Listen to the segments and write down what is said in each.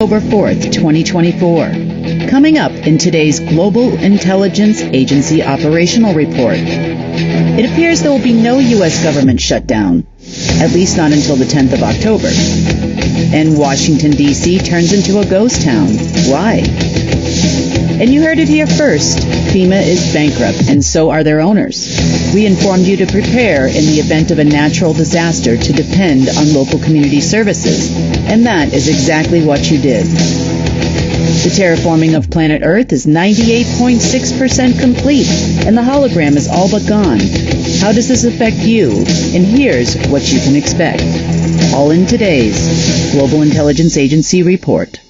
October 4th, 2024. Coming up in today's Global Intelligence Agency Operational Report. It appears there will be no U.S. government shutdown, at least not until the 10th of October. And Washington, D.C. turns into a ghost town. Why? And you heard it here first. FEMA is bankrupt, and so are their owners. We informed you to prepare in the event of a natural disaster to depend on local community services. And that is exactly what you did. The terraforming of planet Earth is 98.6% complete, and the hologram is all but gone. How does this affect you? And here's what you can expect. All in today's Global Intelligence Agency Report.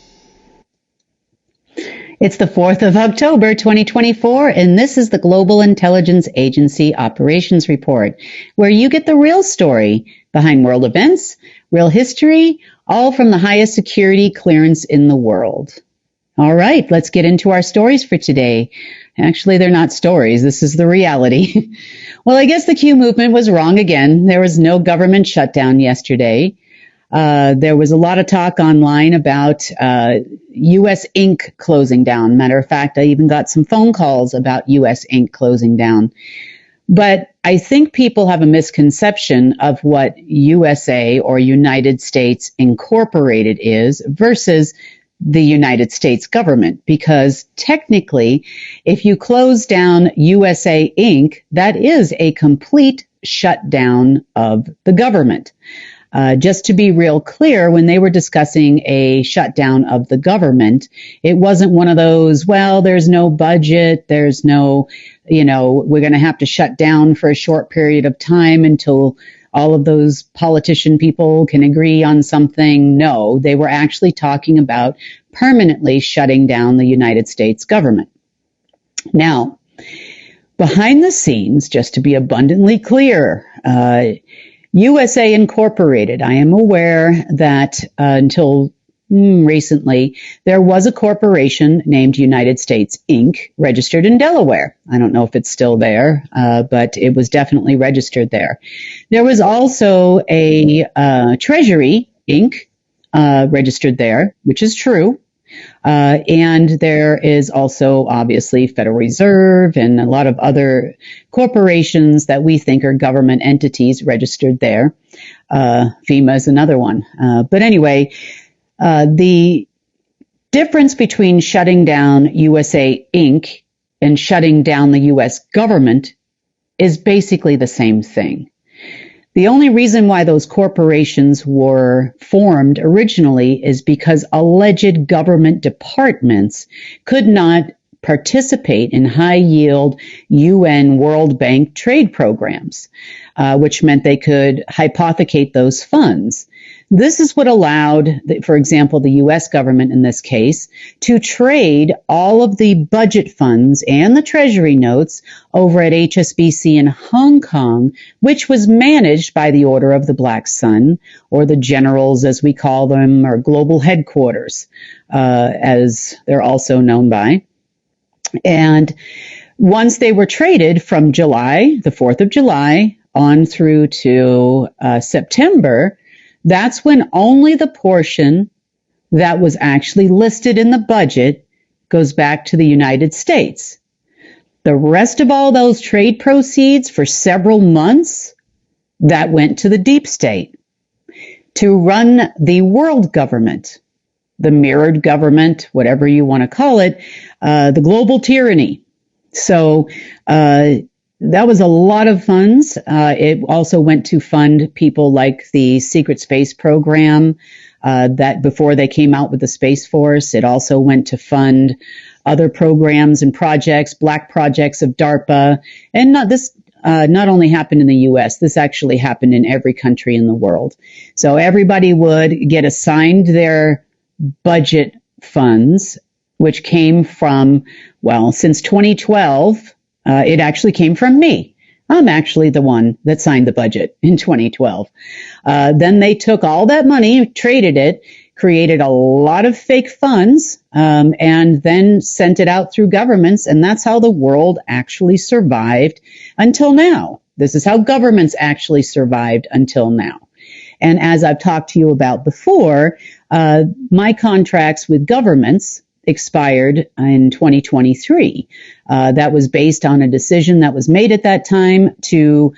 It's the 4th of October, 2024, and this is the Global Intelligence Agency Operations Report, where you get the real story behind world events, real history, all from the highest security clearance in the world. All right, let's get into our stories for today. Actually, they're not stories. This is the reality. Well, I guess the Q movement was wrong again. There was no government shutdown yesterday. There was a lot of talk online about U.S. Inc. closing down. Matter of fact, I even got some phone calls about U.S. Inc. closing down. But I think people have a misconception of what USA or United States Incorporated is versus the United States government, because technically, if you close down USA Inc., that is a complete shutdown of the government. Just to be real clear, when they were discussing a shutdown of the government, it wasn't one of those, well, there's no budget, there's no, we're going to have to shut down for a short period of time until all of those politician people can agree on something. No, they were actually talking about permanently shutting down the United States government. Now, behind the scenes, just to be abundantly clear, USA Incorporated, I am aware that until recently, there was a corporation named United States Inc. registered in Delaware. I don't know if it's still there, but it was definitely registered there. There was also a Treasury Inc. Registered there, which is true. And there is also obviously Federal Reserve and a lot of other corporations that we think are government entities registered there. FEMA is another one. But anyway, the difference between shutting down USA Inc. and shutting down the U.S. government is basically the same thing. The only reason why those corporations were formed originally is because alleged government departments could not participate in high-yield UN World Bank trade programs, which meant they could hypothecate those funds. This is what allowed, for example, the U.S. government in this case, to trade all of the budget funds and the treasury notes over at HSBC in Hong Kong, which was managed by the Order of the Black Sun, or the Generals as we call them, or Global Headquarters, as they're also known by. And once they were traded from July, the 4th of July, on through to September, that's when only the portion that was actually listed in the budget goes back to the United States. The rest of all those trade proceeds for several months, that went to the deep state to run the world government, the mirrored government, whatever you want to call it, the global tyranny. So that was a lot of funds. It also went to fund people like the Secret Space Program, that before they came out with the Space Force. It also went to fund other programs and projects, black projects of DARPA. And not only happened in the U.S., this actually happened in every country in the world. So everybody would get assigned their budget funds, which came from, well, since 2012, it actually came from me. I'm actually the one that signed the budget in 2012. Then they took all that money, traded it, created a lot of fake funds, and then sent it out through governments. And that's how the world actually survived until now. This is how governments actually survived until now. And as I've talked to you about before, my contracts with governments expired in 2023. That was based on a decision that was made at that time to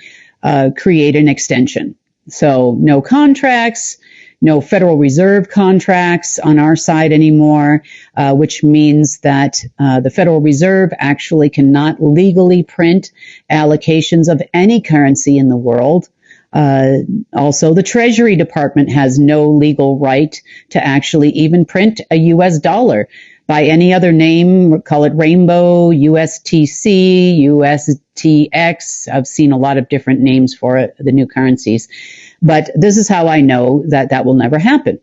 create an extension. So no contracts, no Federal Reserve contracts on our side anymore, which means that the Federal Reserve actually cannot legally print allocations of any currency in the world. Also, the Treasury Department has no legal right to actually even print a U.S. dollar by any other name. Call it Rainbow, USTC, USTX. I've seen a lot of different names for it, the new currencies. But this is how I know that that will never happen.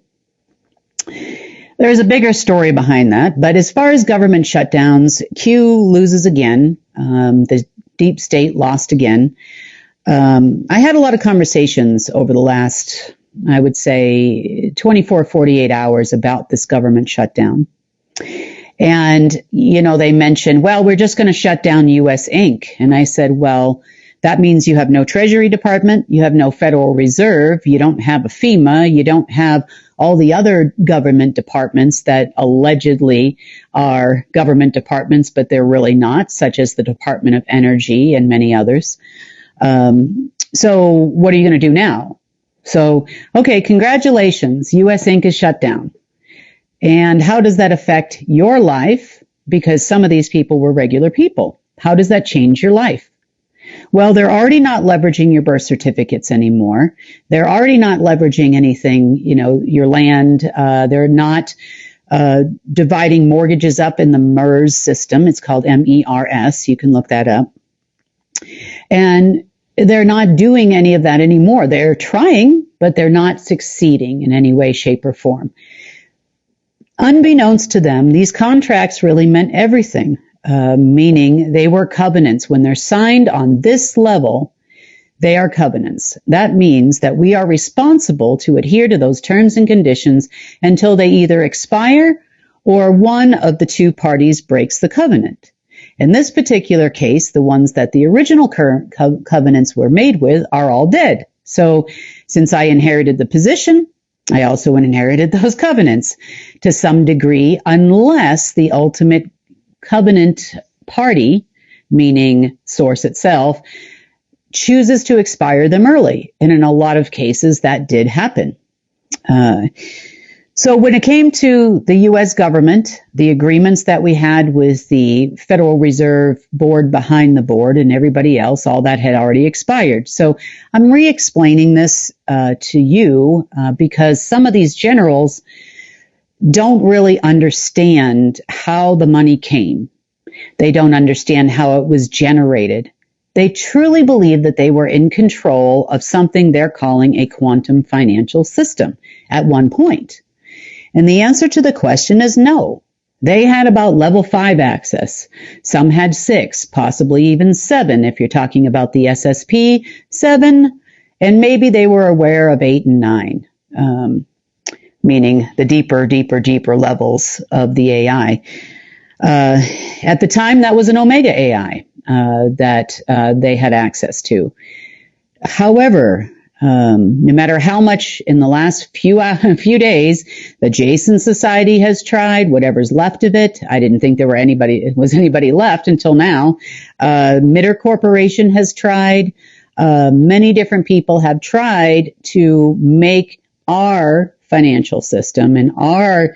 There's a bigger story behind that. But as far as government shutdowns, Q loses again. The deep state lost again. I had a lot of conversations over the last, I would say, 24, 48 hours about this government shutdown. And, you know, they mentioned, well, we're just going to shut down U.S. Inc. And I said, well, that means you have no Treasury Department, you have no Federal Reserve, you don't have a FEMA, you don't have all the other government departments that allegedly are government departments, but they're really not, such as the Department of Energy and many others. So what are you going to do now? So, okay, congratulations, U.S. Inc. is shut down. And how does that affect your life? Because some of these people were regular people. How does that change your life? Well, they're already not leveraging your birth certificates anymore. They're already not leveraging anything, you know, your land. They're not dividing mortgages up in the MERS system. It's called MERS. You can look that up. And they're not doing any of that anymore. They're trying, but they're not succeeding in any way, shape, or form. Unbeknownst to them, these contracts really meant everything, meaning they were covenants. When they're signed on this level, they are covenants. That means that we are responsible to adhere to those terms and conditions until they either expire or one of the two parties breaks the covenant. In this particular case, the ones that the original covenants were made with are all dead. So since I inherited the position, I also inherited those covenants to some degree, unless the ultimate covenant party, meaning Source itself, chooses to expire them early. And in a lot of cases, that did happen. So when it came to the U.S. government, the agreements that we had with the Federal Reserve Board behind the board and everybody else, all that had already expired. So I'm re-explaining this to you because some of these generals don't really understand how the money came. They don't understand how it was generated. They truly believe that they were in control of something they're calling a quantum financial system at one point. And the answer to the question is no. They had about level 5 access. Some had 6, possibly even 7 if you're talking about the SSP, 7, and maybe they were aware of 8 and 9, meaning the deeper levels of the AI. At the time, that was an Omega AI that they had access to. However, no matter how much in the last few days the Jason Society has tried, whatever's left of it, I didn't think there was anybody left until now. Mitter Corporation has tried. Many different people have tried to make our financial system and our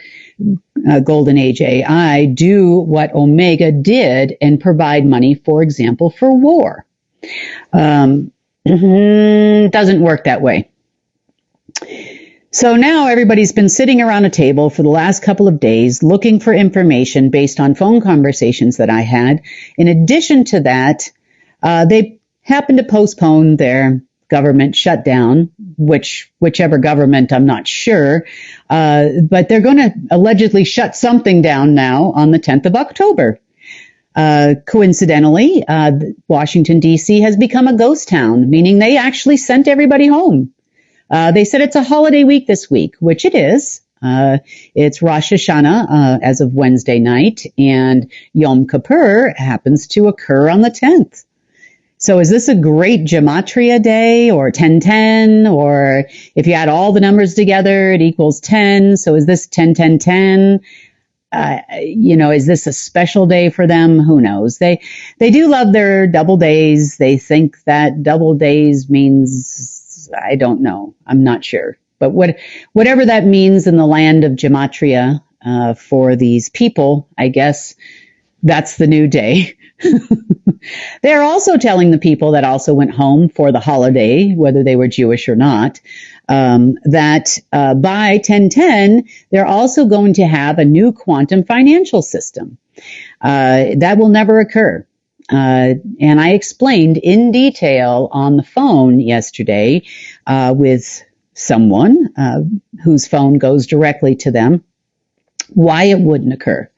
golden age AI do what Omega did and provide money, for example, for war. Doesn't work that way. So now everybody's been sitting around a table for the last couple of days looking for information based on phone conversations that I had. In addition to that, they happened to postpone their government shutdown, whichever government, I'm not sure. But they're going to allegedly shut something down now on the 10th of October. Coincidentally, Washington, D.C. has become a ghost town, meaning they actually sent everybody home. They said it's a holiday week this week, which it is. It's Rosh Hashanah as of Wednesday night, and Yom Kippur happens to occur on the 10th. So is this a great gematria day or 1010? Or if you add all the numbers together, it equals 10. So is this 10 10 10? Is this a special day for them? Who knows? They do love their double days. They think that double days means, I don't know. I'm not sure. But whatever that means in the land of gematria for these people, I guess that's the new day. They're also telling the people that also went home for the holiday, whether they were Jewish or not, that by 1010, they're also going to have a new quantum financial system. That will never occur. And I explained in detail on the phone yesterday with someone whose phone goes directly to them why it wouldn't occur.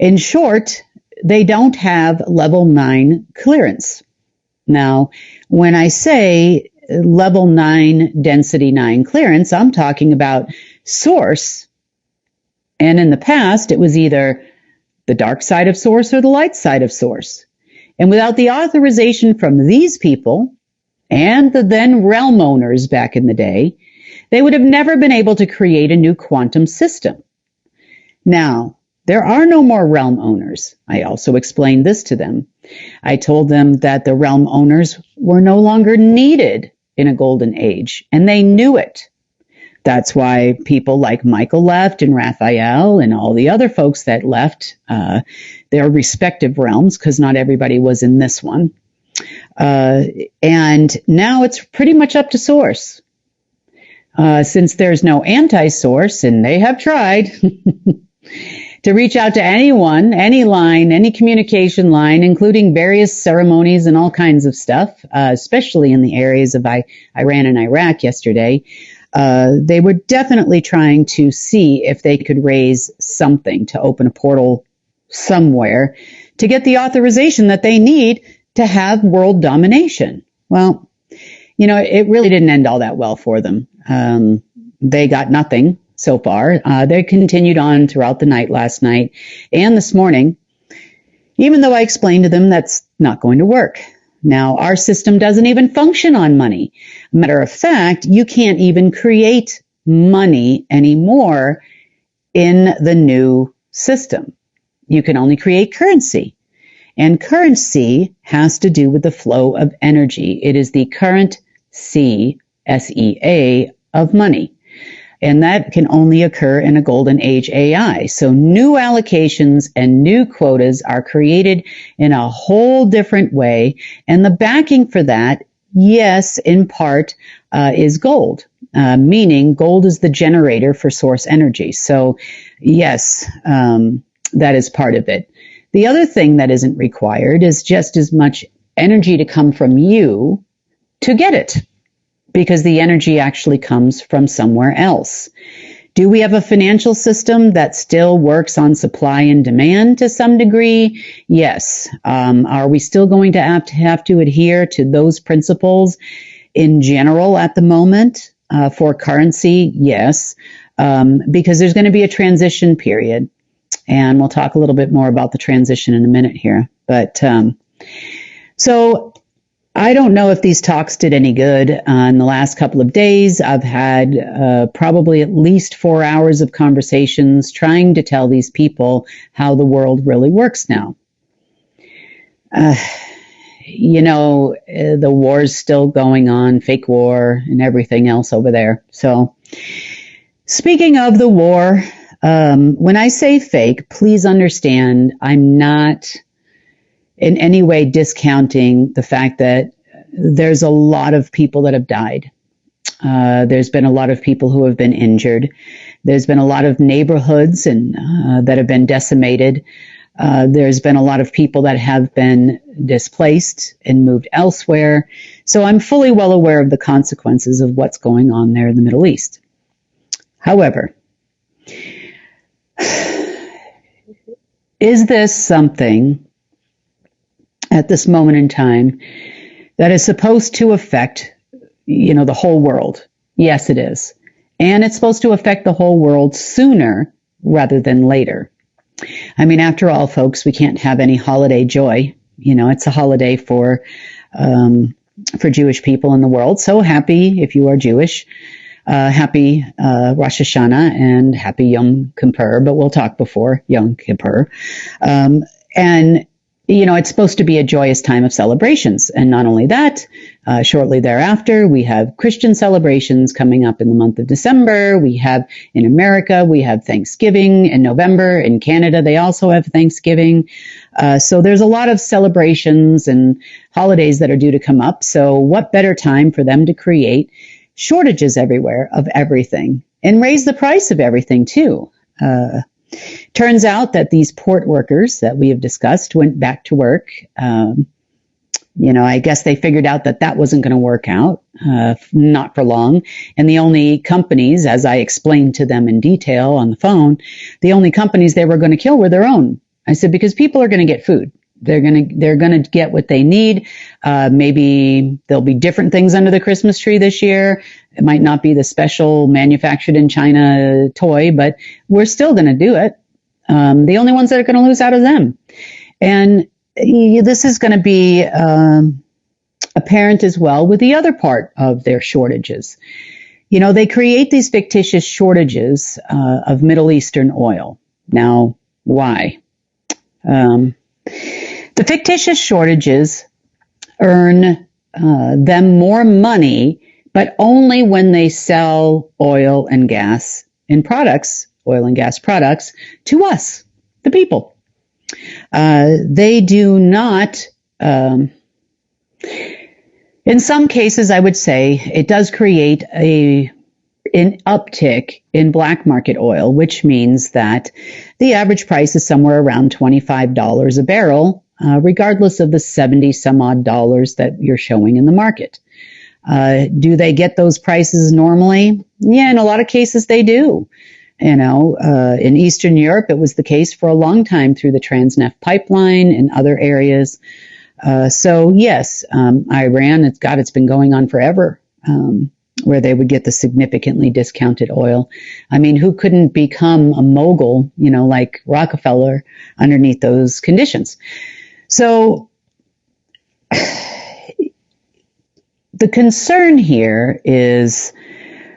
In short, they don't have level 9 clearance. Now, when I say level 9, density 9 clearance, I'm talking about source. And in the past, it was either the dark side of source or the light side of source. And without the authorization from these people and the then realm owners back in the day, they would have never been able to create a new quantum system. Now, there are no more realm owners. I also explained this to them. I told them that the realm owners were no longer needed in a golden age, and they knew it. That's why people like Michael left and Raphael and all the other folks that left their respective realms, because not everybody was in this one. And now it's pretty much up to source. Since there's no anti-source, and they have tried to reach out to anyone, any line, any communication line, including various ceremonies and all kinds of stuff, especially in the areas of Iran and Iraq yesterday. They were definitely trying to see if they could raise something to open a portal somewhere to get the authorization that they need to have world domination. Well, it really didn't end all that well for them. They got nothing so far. They continued on throughout the night last night and this morning, even though I explained to them that's not going to work. Now, our system doesn't even function on money. Matter of fact, you can't even create money anymore in the new system. You can only create currency. And currency has to do with the flow of energy. It is the current C, S-E-A, of money. And that can only occur in a golden age AI. So new allocations and new quotas are created in a whole different way. And the backing for that, yes, in part, is gold, meaning gold is the generator for source energy. So yes, that is part of it. The other thing that isn't required is just as much energy to come from you to get it, because the energy actually comes from somewhere else. Do we have a financial system that still works on supply and demand to some degree? Yes. Are we still going to have to adhere to those principles in general at the moment for currency? Yes, because there's going to be a transition period. And we'll talk a little bit more about the transition in a minute here. But so I don't know if these talks did any good. In the last couple of days, I've had probably at least 4 hours of conversations trying to tell these people how the world really works now. The war's still going on, fake war and everything else over there. So speaking of the war, when I say fake, please understand I'm not in any way discounting the fact that there's a lot of people that have died. There's been a lot of people who have been injured. There's been a lot of neighborhoods and that have been decimated. There's been a lot of people that have been displaced and moved elsewhere. So I'm fully well aware of the consequences of what's going on there in the Middle East. However, is this something at this moment in time that is supposed to affect, the whole world? Yes, it is. And it's supposed to affect the whole world sooner rather than later. I mean, after all, folks, we can't have any holiday joy. It's a holiday for for Jewish people in the world. So happy if you are Jewish. Happy Rosh Hashanah and happy Yom Kippur, but we'll talk before Yom Kippur. And it's supposed to be a joyous time of celebrations. And not only that, shortly thereafter, we have Christian celebrations coming up in the month of December. We have, in America, we have Thanksgiving in November. In Canada, they also have Thanksgiving. So there's a lot of celebrations and holidays that are due to come up. So what better time for them to create shortages everywhere of everything and raise the price of everything too? Turns out that these port workers that we have discussed went back to work. I guess they figured out that that wasn't going to work out, not for long. And the only companies, as I explained to them in detail on the phone, the only companies they were going to kill were their own. I said, because people are going to get food. They're going to get what they need. Maybe there'll be different things under the Christmas tree this year. It might not be the special manufactured in China toy, but we're still going to do it. The only ones that are going to lose out are them. And this is going to be apparent as well with the other part of their shortages. They create these fictitious shortages of Middle Eastern oil. Now, why? The fictitious shortages earn them more money, but only when they sell oil and gas and products, oil and gas products, to us, the people. They do not, in some cases, I would say, it does create an uptick in black market oil, which means that the average price is somewhere around $25 a barrel, regardless of the 70 some odd dollars that you're showing in the market. Do they get those prices normally? Yeah, in a lot of cases they do. In Eastern Europe, it was the case for a long time through the Transneft pipeline and other areas. So yes, Iran, it's been going on forever. Where they would get the significantly discounted oil. I mean, who couldn't become a mogul, like Rockefeller underneath those conditions? So the concern here is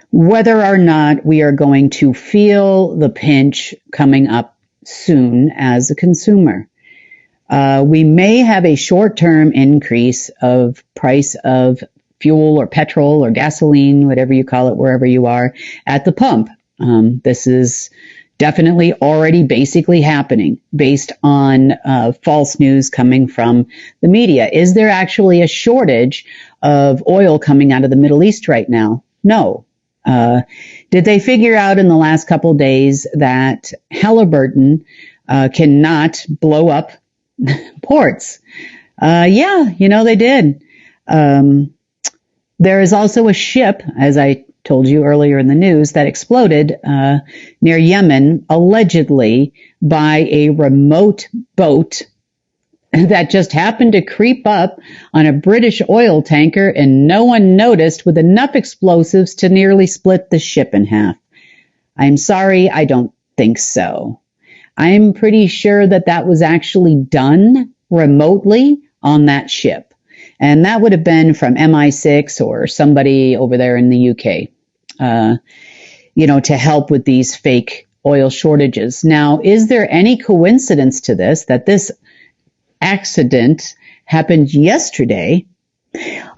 whether or not we are going to feel the pinch coming up soon as a consumer. We may have a short-term increase of price of fuel or petrol or gasoline, whatever you call it, wherever you are, at the pump. This is definitely already basically happening based on false news coming from the media. Is there actually a shortage of oil coming out of the Middle East right now? No. Did they figure out in the last couple of days that Halliburton cannot blow up ports? Yeah, they did. There is also a ship, as I told you earlier in the news, that exploded near Yemen, allegedly by a remote boat that just happened to creep up on a British oil tanker and no one noticed, with enough explosives to nearly split the ship in half. I'm sorry, I don't think so. I'm pretty sure that was actually done remotely on that ship. And that would have been from MI6 or somebody over there in the UK, to help with these fake oil shortages. Now, is there any coincidence to this, that this accident happened yesterday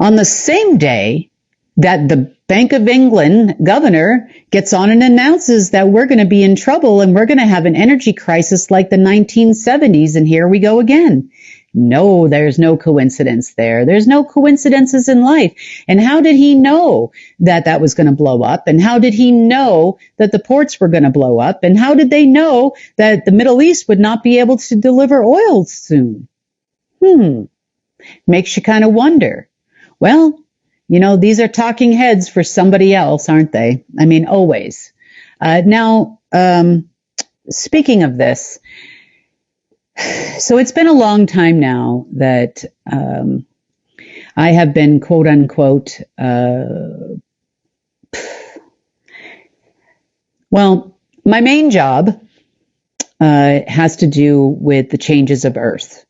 on the same day that the Bank of England governor gets on and announces that we're going to be in trouble and we're going to have an energy crisis like the 1970s, and here we go again? No, there's no coincidence there. There's no coincidences in life. And how did he know that was going to blow up? And how did he know that the ports were going to blow up? And how did they know that the Middle East would not be able to deliver oil soon? Makes you kind of wonder. Well, these are talking heads for somebody else, aren't they? I mean, always. Now, speaking of this, so it's been a long time now that I have been, quote unquote, well, my main job has to do with the changes of Earth.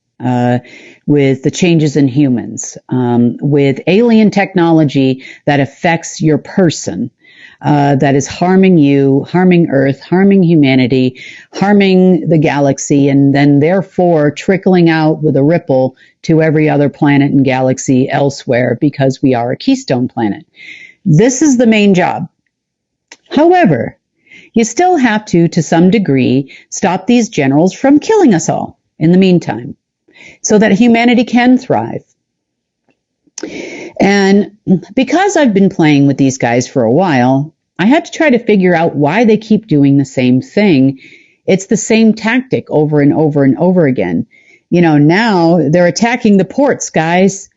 with the changes in humans, with alien technology that affects your person, that is harming you, harming Earth, harming humanity, harming the galaxy, and then therefore trickling out with a ripple to every other planet and galaxy elsewhere because we are a keystone planet. This is the main job. However, you still have to some degree, stop these generals from killing us all in the meantime, so that humanity can thrive. And because I've been playing with these guys for a while, I had to try to figure out why they keep doing the same thing. It's the same tactic over and over and over again. You know, now they're attacking the ports, guys.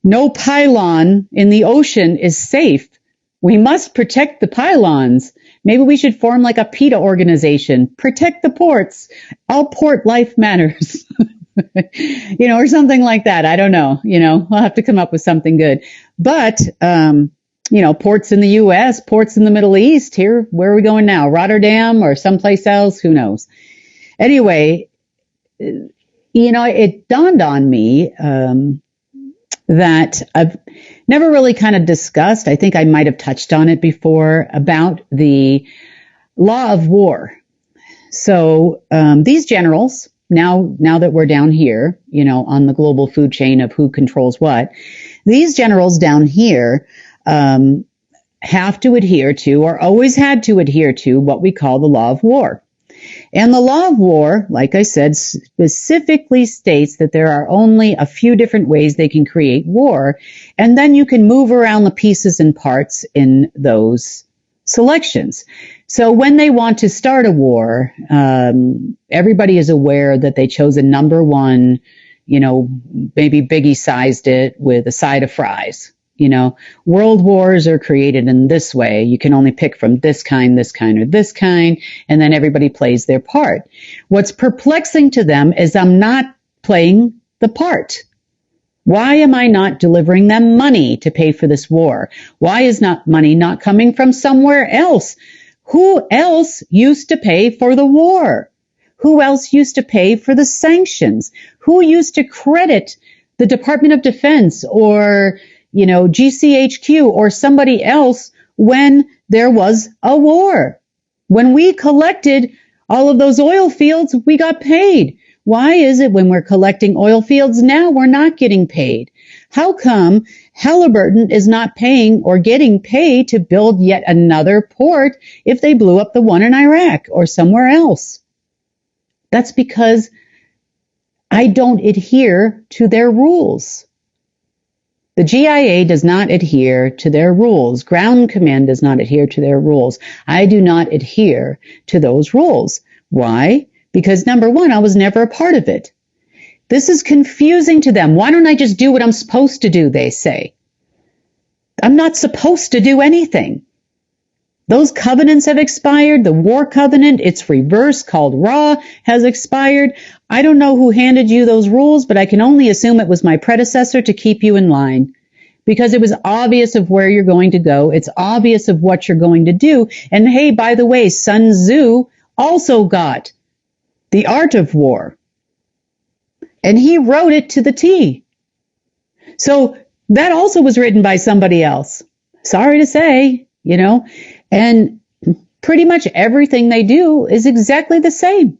No pylon in the ocean is safe. We must protect the pylons. Maybe we should form like a PETA organization. Protect the ports. All port life matters. Or something like that. I don't know. We'll have to come up with something good. But, ports in the U.S., ports in the Middle East, here, where are we going now? Rotterdam or someplace else? Who knows? Anyway, it dawned on me that I've never really kind of discussed, I think I might have touched on it before, about the law of war. So these generals, now that we're down here, on the global food chain of who controls what, these generals down here have to adhere to, or always had to adhere to, what we call the law of war. And the law of war, like I said, specifically states that there are only a few different ways they can create war, and then you can move around the pieces and parts in those selections. So when they want to start a war, everybody is aware that they chose a number one, maybe Biggie sized it with a side of fries. World wars are created in this way. You can only pick from this kind, or this kind, and then everybody plays their part. What's perplexing to them is I'm not playing the part. Why am I not delivering them money to pay for this war? Why is money not coming from somewhere else? Who else used to pay for the war? Who else used to pay for the sanctions? Who used to credit the Department of Defense or GCHQ or somebody else when there was a war? When we collected all of those oil fields, we got paid. Why is it when we're collecting oil fields now, we're not getting paid? How come Halliburton is not paying or getting paid to build yet another port if they blew up the one in Iraq or somewhere else? That's because I don't adhere to their rules. The GIA does not adhere to their rules. Ground Command does not adhere to their rules. I do not adhere to those rules. Why? Because number one, I was never a part of it. This is confusing to them. Why don't I just do what I'm supposed to do, they say. I'm not supposed to do anything. Those covenants have expired. The war covenant, its reverse called Ra, has expired. I don't know who handed you those rules, but I can only assume it was my predecessor to keep you in line. Because it was obvious of where you're going to go. It's obvious of what you're going to do. And hey, by the way, Sun Tzu also got The Art of War. And he wrote it to the T. So that also was written by somebody else. Sorry to say, and pretty much everything they do is exactly the same.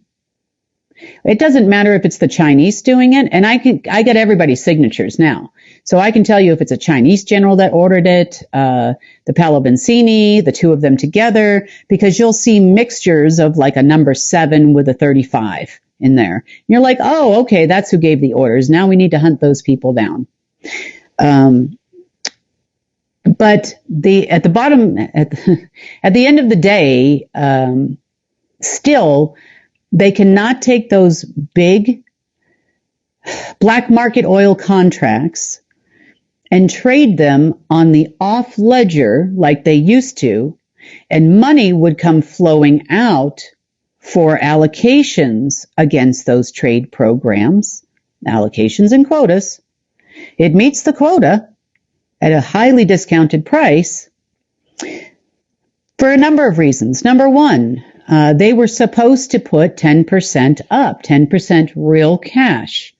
It doesn't matter if it's the Chinese doing it, and I get everybody's signatures now. So I can tell you if it's a Chinese general that ordered it, the Paolo Benzini, the two of them together, because you'll see mixtures of like a number 7 with a 35 in there. And you're like, oh, okay, that's who gave the orders. Now we need to hunt those people down. But at the end of the day, still, they cannot take those big black market oil contracts and trade them on the off ledger like they used to, and money would come flowing out for allocations against those trade programs, allocations and quotas. It meets the quota at a highly discounted price for a number of reasons. Number one, they were supposed to put 10% up, 10% real cash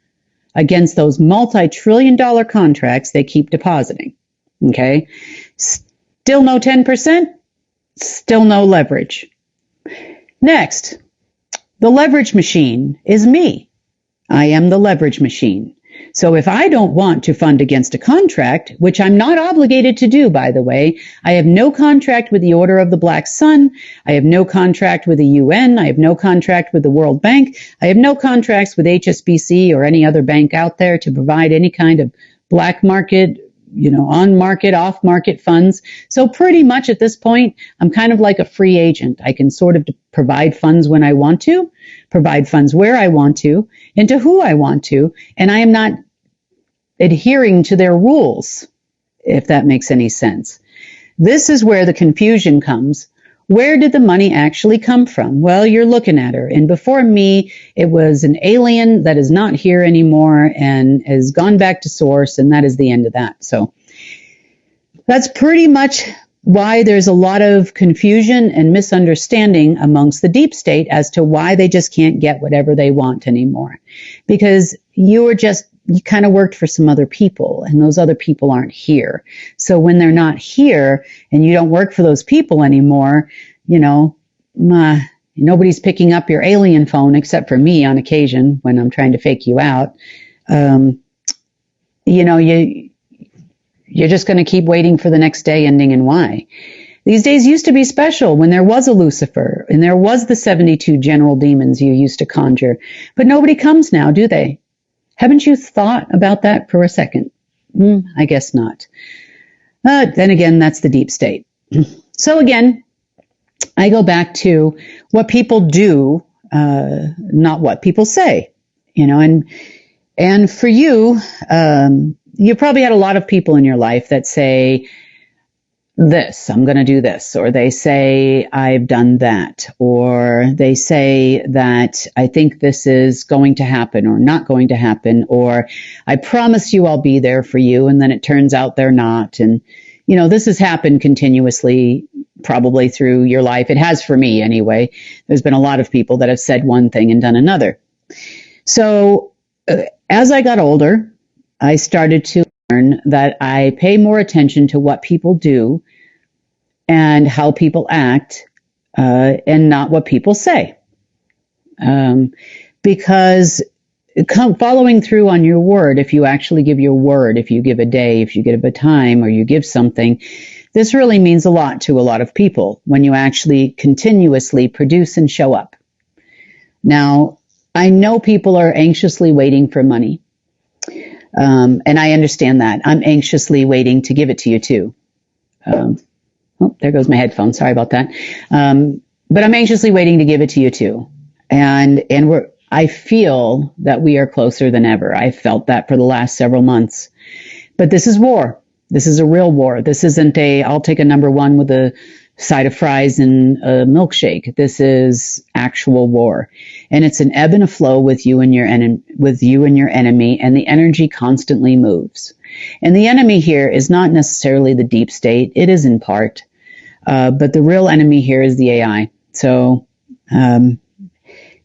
against those multi-trillion-dollar contracts they keep depositing. Okay? Still no 10%, still no leverage. Next, the leverage machine is me. I am the leverage machine. So if I don't want to fund against a contract, which I'm not obligated to do, by the way, I have no contract with the Order of the Black Sun, I have no contract with the UN, I have no contract with the World Bank, I have no contracts with HSBC or any other bank out there to provide any kind of black market, on market, off market funds. So pretty much at this point, I'm kind of like a free agent. I can sort of provide funds when I want to, provide funds where I want to, and to who I want to, and I am not adhering to their rules, if that makes any sense. This is where the confusion comes. Where did the money actually come from? Well, you're looking at her. And before me, it was an alien that is not here anymore and has gone back to source, and that is the end of that. So that's pretty much why there's a lot of confusion and misunderstanding amongst the deep state as to why they just can't get whatever they want anymore. Because you kind of worked for some other people, and those other people aren't here. So when they're not here and you don't work for those people anymore, nobody's picking up your alien phone except for me on occasion when I'm trying to fake you out. You're just going to keep waiting for the next day ending in Y. These days used to be special when there was a Lucifer and there was the 72 general demons you used to conjure. But nobody comes now, do they? Haven't you thought about that for a second? I guess not. Then again, that's the deep state. So again, I go back to what people do, not what people say. And for you, you probably had a lot of people in your life that say this, I'm going to do this, or they say I've done that, or they say that I think this is going to happen or not going to happen, or I promise you I'll be there for you, and then it turns out they're not. And this has happened continuously probably through your life. It has for me anyway. There's been a lot of people that have said one thing and done another. So as I got older, I started to learn that I pay more attention to what people do and how people act, and not what people say. Because following through on your word, if you actually give your word, if you give a day, if you give a time, or you give something, this really means a lot to a lot of people when you actually continuously produce and show up. Now, I know people are anxiously waiting for money. And I understand that. I'm anxiously waiting to give it to you too. There goes my headphone. Sorry about that. But I'm anxiously waiting to give it to you too. And I feel that we are closer than ever. I felt that for the last several months. But this is war. This is a real war. This isn't I'll take a number one with a side of fries and a milkshake. This is actual war. And it's an ebb and a flow with you and your enemy, and the energy constantly moves. And the enemy here is not necessarily the deep state. It is in part. But the real enemy here is the AI. So,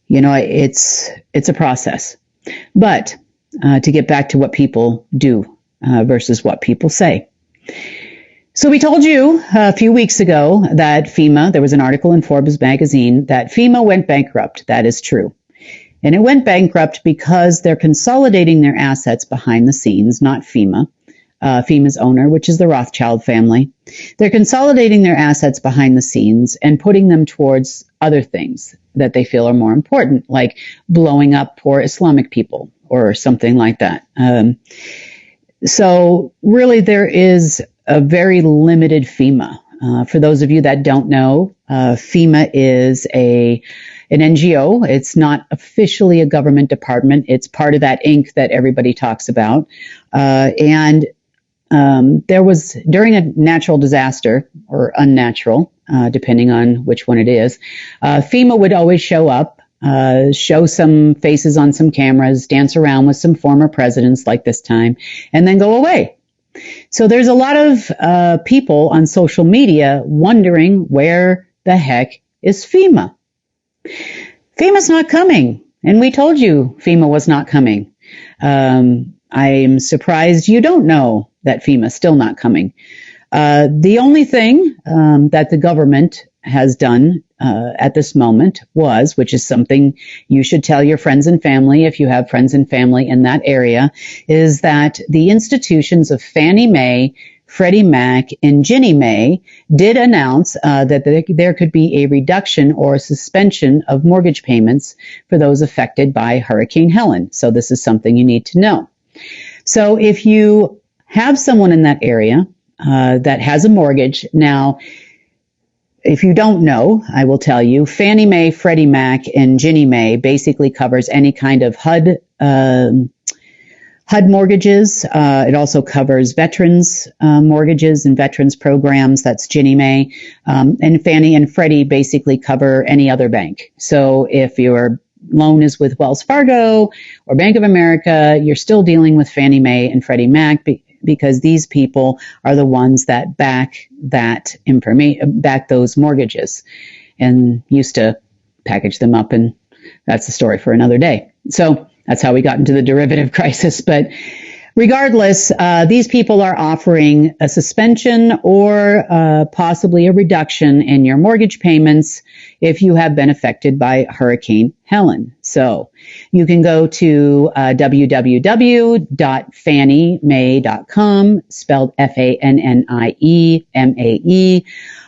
it's a process. But to get back to what people do versus what people say. So we told you a few weeks ago that FEMA, there was an article in Forbes magazine that FEMA went bankrupt. That is true. And it went bankrupt because they're consolidating their assets behind the scenes, not FEMA. FEMA's owner, which is the Rothschild family. They're consolidating their assets behind the scenes and putting them towards other things that they feel are more important, like blowing up poor Islamic people or something like that. So really there is a very limited FEMA. For those of you that don't know, FEMA is an NGO. It's not officially a government department. It's part of that Inc. that everybody talks about. There was, during a natural disaster, or unnatural, depending on which one it is, FEMA would always show up, show some faces on some cameras, dance around with some former presidents like this time, and then go away. So there's a lot of people on social media wondering where the heck is FEMA. FEMA's not coming. And we told you FEMA was not coming. I'm surprised you don't know that FEMA's still not coming. The only thing that the government has done at this moment was, which is something you should tell your friends and family if you have friends and family in that area, is that the institutions of Fannie Mae, Freddie Mac, and Ginnie Mae did announce that there could be a reduction or a suspension of mortgage payments for those affected by Hurricane Helen. So this is something you need to know. So if you have someone in that area that has a mortgage, now, if you don't know, I will tell you, Fannie Mae, Freddie Mac, and Ginnie Mae basically covers any kind of HUD mortgages. It also covers veterans mortgages and veterans programs. That's Ginnie Mae. And Fannie and Freddie basically cover any other bank. So if your loan is with Wells Fargo or Bank of America, you're still dealing with Fannie Mae and Freddie Mac because these people are the ones that back those mortgages and used to package them up, and that's the story for another day. So that's how we got into the derivative crisis. But regardless, these people are offering a suspension or possibly a reduction in your mortgage payments if you have been affected by Hurricane Helen. So you can go to www.fanniemae.com, spelled FANNIEMAE,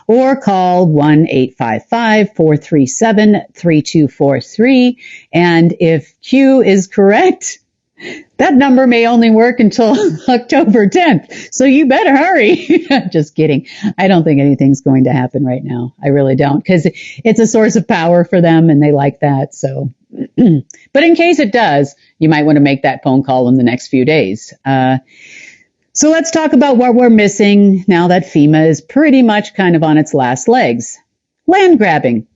or call 1-855-437-3243. And if Q is correct, that number may only work until October 10th. So you better hurry. Just kidding. I don't think anything's going to happen right now. I really don't, because it's a source of power for them and they like that. So, but in case it does, you might want to make that phone call in the next few days. So let's talk about what we're missing now that FEMA is pretty much kind of on its last legs. Land grabbing.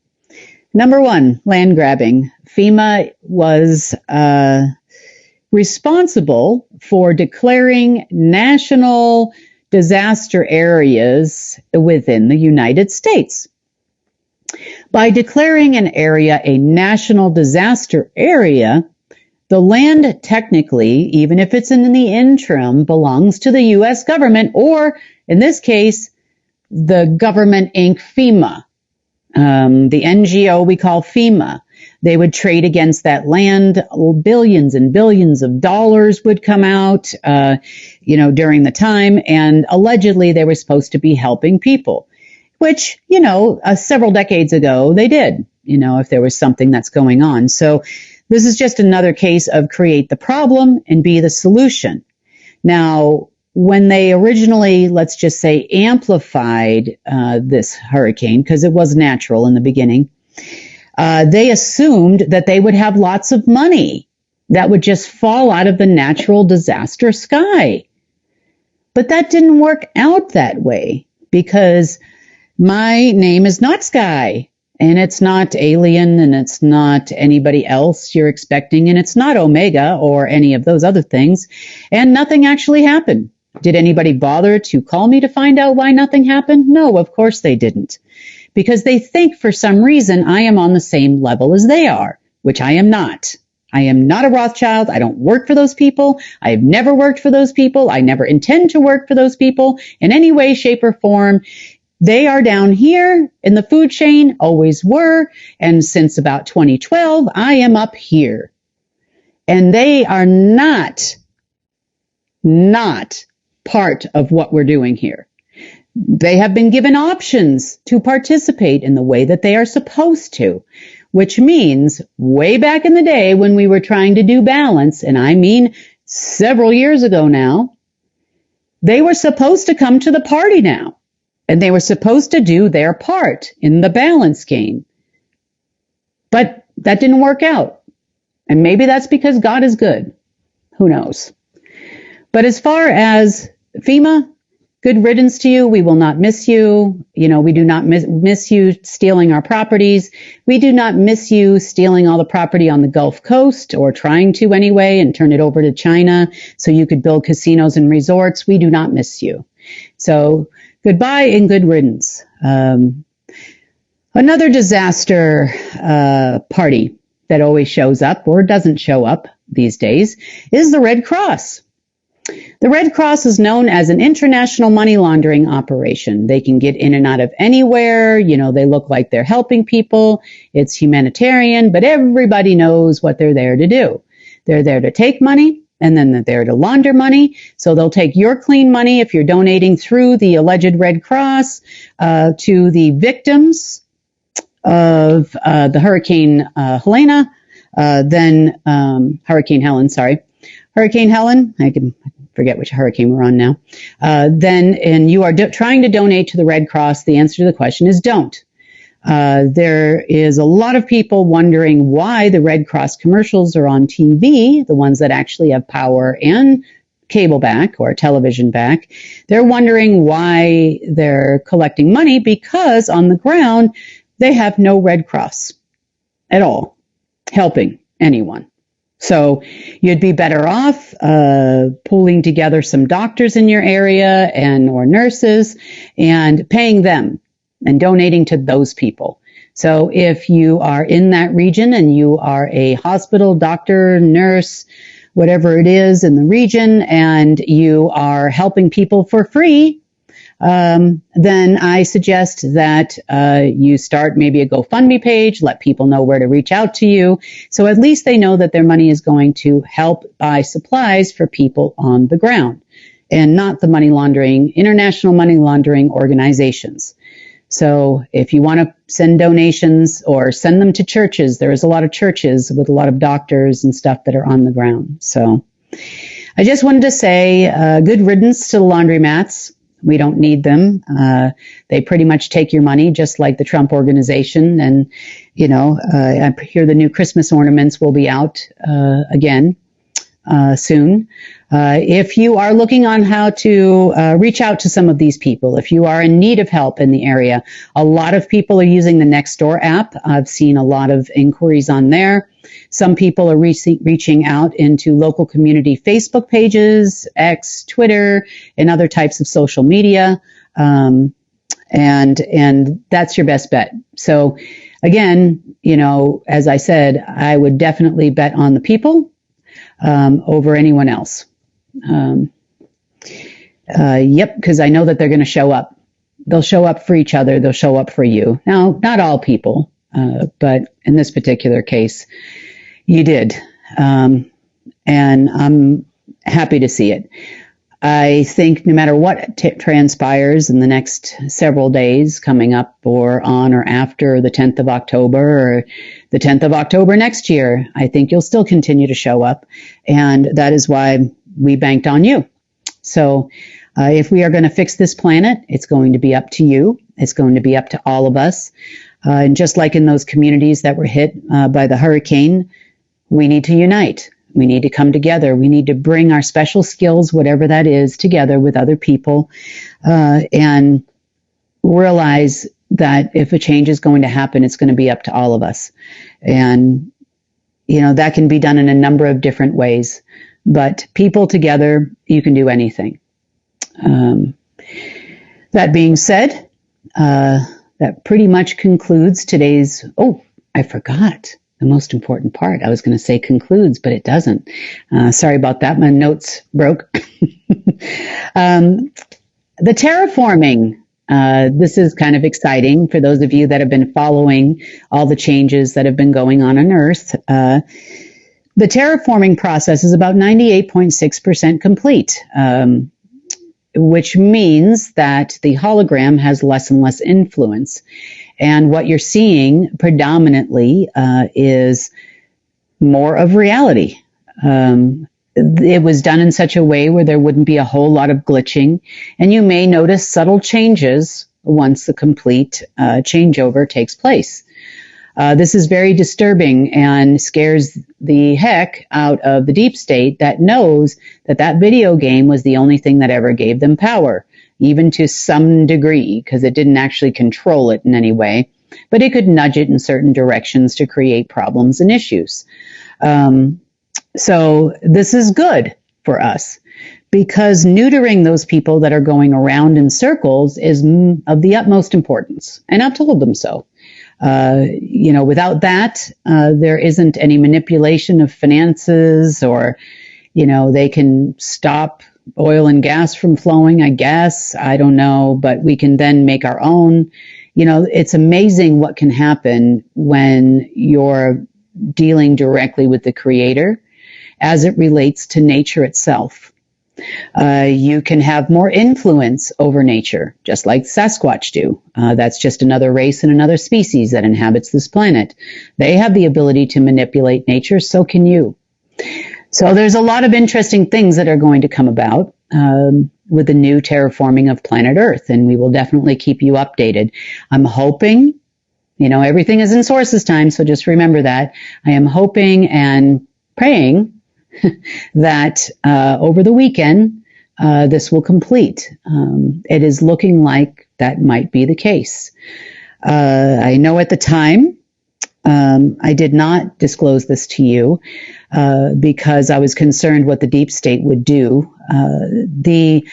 Number one, land grabbing. FEMA was responsible for declaring national disaster areas within the United States. By declaring an area a national disaster area, the land technically, even if it's in the interim, belongs to the U.S. government, or in this case, the government Inc. FEMA, the NGO we call FEMA. They would trade against that land. Billions and billions of dollars would come out, during the time. And allegedly, they were supposed to be helping people, which, several decades ago, they did, if there was something that's going on. So this is just another case of create the problem and be the solution. Now, when they originally, let's just say, amplified this hurricane, because it was natural in the beginning, they assumed that they would have lots of money that would just fall out of the natural disaster sky. But that didn't work out that way, because my name is not Sky, and it's not Alien, and it's not anybody else you're expecting, and it's not Omega or any of those other things, and nothing actually happened. Did anybody bother to call me to find out why nothing happened? No, of course they didn't. Because they think for some reason I am on the same level as they are, which I am not. I am not a Rothschild. I don't work for those people. I have never worked for those people. I never intend to work for those people in any way, shape, or form. They are down here in the food chain, always were, and since about 2012, I am up here. And they are not part of what we're doing here. They have been given options to participate in the way that they are supposed to, which means way back in the day when we were trying to do balance, and I mean several years ago now, they were supposed to come to the party now, and they were supposed to do their part in the balance game. But that didn't work out. And maybe that's because God is good. Who knows? But as far as FEMA, good riddance to you. We will not miss you. We do not miss you stealing our properties. We do not miss you stealing all the property on the Gulf Coast, or trying to anyway, and turn it over to China so you could build casinos and resorts. We do not miss you. So goodbye and good riddance. Another disaster party that always shows up or doesn't show up, these days is the Red Cross. The Red Cross is known as an international money laundering operation. They can get in and out of anywhere. You know, they look like they're helping people. It's humanitarian, but everybody knows what they're there to do. They're there to take money, and then they're there to launder money. So they'll take your clean money if you're donating through the alleged Red Cross to the victims of the Hurricane Hurricane Helen, I can forget which hurricane we're on now, and you are trying to donate to the Red Cross, the answer to the question is don't. There is a lot of people wondering why the Red Cross commercials are on TV, the ones that actually have power and cable back or television back. They're wondering why they're collecting money because on the ground, they have no Red Cross at all helping anyone. So you'd be better off pulling together some doctors in your area or nurses and paying them and donating to those people. So if you are in that region and you are a hospital, doctor, nurse, whatever it is in the region, and you are helping people for free, then I suggest that you start maybe a GoFundMe page, let people know where to reach out to you. So at least they know that their money is going to help buy supplies for people on the ground and not the international money laundering organizations. So if you want to send donations or send them to churches, there is a lot of churches with a lot of doctors and stuff that are on the ground. So I just wanted to say good riddance to the laundromats. We don't need them. They pretty much take your money, just like the Trump organization. And, you know, I hear the new Christmas ornaments will be out again soon. If you are looking on how to reach out to some of these people, if you are in need of help in the area, a lot of people are using the Nextdoor app. I've seen a lot of inquiries on there. Some people are reaching out into local community Facebook pages, X, Twitter, and other types of social media. And that's your best bet. So again, you know, as I said, I would definitely bet on the people over anyone else. Because I know that they're going to show up. They'll show up for each other. They'll show up for you. Now, not all people, but in this particular case, you did. And I'm happy to see it. I think no matter what transpires in the next several days coming up or on or after the 10th of October or the 10th of October next year, I think you'll still continue to show up. And that is why we banked on you. So if we are going to fix this planet, it's going to be up to you. It's going to be up to all of us. And just like in those communities that were hit by the hurricane, we need to unite. We need to come together. We need to bring our special skills, whatever that is, together with other people and realize that if a change is going to happen, it's going to be up to all of us. And, you know, that can be done in a number of different ways. But people together, you can do anything. That being said, that pretty much concludes today's, I forgot the most important part. I was going to say concludes, but it doesn't. Sorry about that. My notes broke. The terraforming. This is kind of exciting for those of you that have been following all the changes that have been going on Earth. The terraforming process is about 98.6% complete, which means that the hologram has less and less influence. And what you're seeing predominantly is more of reality. It was done in such a way where there wouldn't be a whole lot of glitching, and you may notice subtle changes once the complete changeover takes place. This is very disturbing and scares the heck out of the deep state that knows that that video game was the only thing that ever gave them power, even to some degree, because it didn't actually control it in any way, but it could nudge it in certain directions to create problems and issues. So this is good for us because neutering those people that are going around in circles is of the utmost importance. And I've told them so. Without that, there isn't any manipulation of finances, or, they can stop oil and gas from flowing, I guess. I don't know, but we can then make our own. It's amazing what can happen when you're dealing directly with the Creator as it relates to nature itself. You can have more influence over nature, just like Sasquatch do. That's just another race and another species that inhabits this planet. They have the ability to manipulate nature, so can you. So there's a lot of interesting things that are going to come about with the new terraforming of planet Earth, and we will definitely keep you updated. I'm hoping, everything is in sources time, so just remember that. I am hoping and praying that over the weekend, this will complete. It is looking like that might be the case. I know at the time, I did not disclose this to you because I was concerned what the deep state would do. The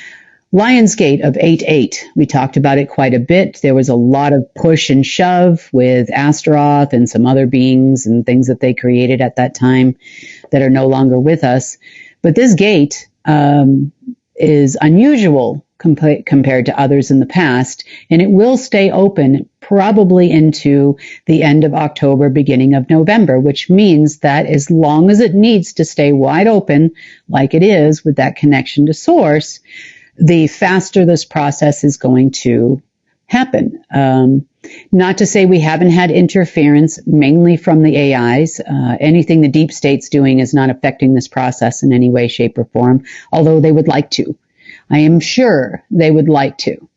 Lionsgate of 8-8, we talked about it quite a bit. There was a lot of push and shove with Astaroth and some other beings and things that they created at that time that are no longer with us. But this gate is unusual compared to others in the past, and it will stay open probably into the end of October, beginning of November, which means that as long as it needs to stay wide open, like it is with that connection to source, the faster this process is going to happen. Not to say we haven't had interference, mainly from the AIs. Anything the deep state's doing is not affecting this process in any way, shape, or form, although they would like to. I am sure they would like to.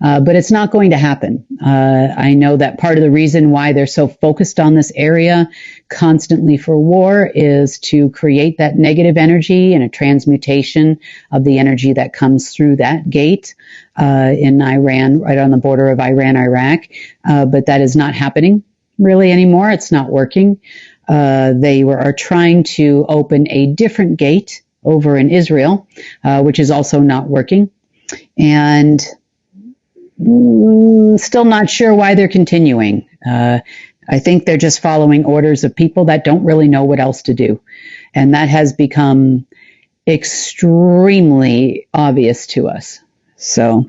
But it's not going to happen. I know that part of the reason why they're so focused on this area constantly for war is to create that negative energy and a transmutation of the energy that comes through that gate in Iran, right on the border of Iran, Iraq. But that is not happening really anymore. It's not working. They are trying to open a different gate over in Israel, which is also not working. And still not sure why they're continuing. I think they're just following orders of people that don't really know what else to do. And that has become extremely obvious to us. So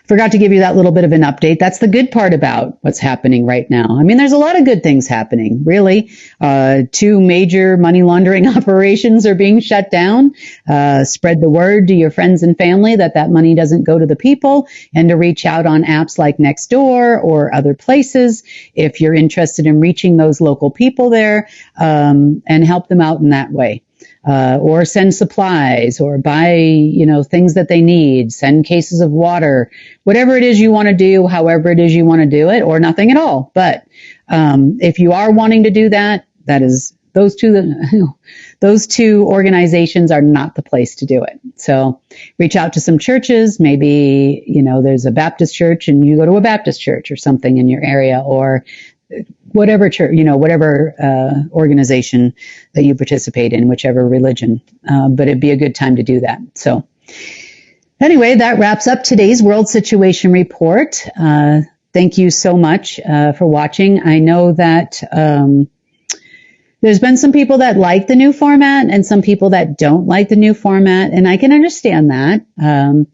forgot to give you that little bit of an update. That's the good part about what's happening right now. I mean, there's a lot of good things happening, really. 2 major money laundering operations are being shut down. Spread the word to your friends and family that money doesn't go to the people, and to reach out on apps like Nextdoor or other places if you're interested in reaching those local people there, and help them out in that way. Or send supplies, or buy, things that they need, send cases of water, whatever it is you want to do, however it is you want to do it, or nothing at all. But if you are wanting to do that, that is those two organizations are not the place to do it. So reach out to some churches. Maybe, there's a Baptist church and you go to a Baptist church or something in your area, or whatever church, whatever organization that you participate in, whichever religion. But it'd be a good time to do that. So anyway, that wraps up today's World Situation Report. Thank you so much for watching. I know that there's been some people that like the new format and some people that don't like the new format, and I can understand that.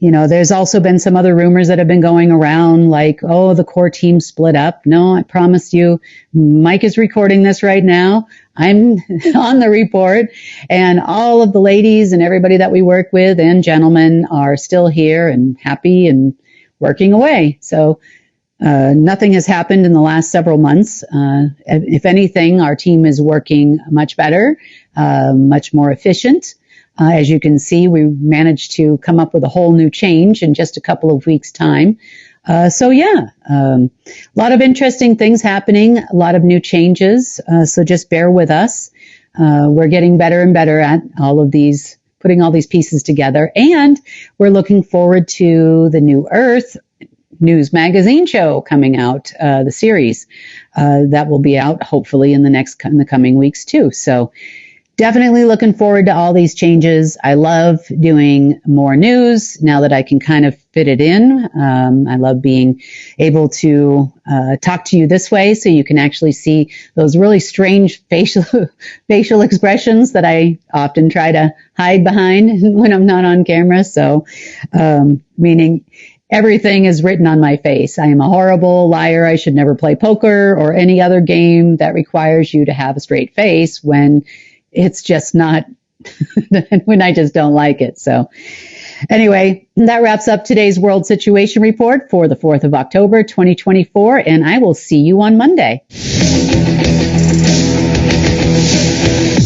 There's also been some other rumors that have been going around, like, oh, the core team split up. No, I promise you, Mike is recording this right now. I'm on the report, and all of the ladies and everybody that we work with and gentlemen are still here and happy and working away. So nothing has happened in the last several months. If anything, our team is working much better, much more efficient. As you can see, we managed to come up with a whole new change in just a couple of weeks' time. A lot of interesting things happening, a lot of new changes. So just bear with us. We're getting better and better at all of these, putting all these pieces together. And we're looking forward to the New Earth News Magazine show coming out, the series that will be out hopefully in the coming weeks too. So definitely looking forward to all these changes. I love doing more news now that I can kind of fit it in. I love being able to talk to you this way so you can actually see those really strange facial expressions that I often try to hide behind when I'm not on camera. So, meaning everything is written on my face. I am a horrible liar. I should never play poker or any other game that requires you to have a straight face when it's just not, when I just don't like it. So anyway, that wraps up today's World Situation Report for the 4th of October, 2024, and I will see you on Monday.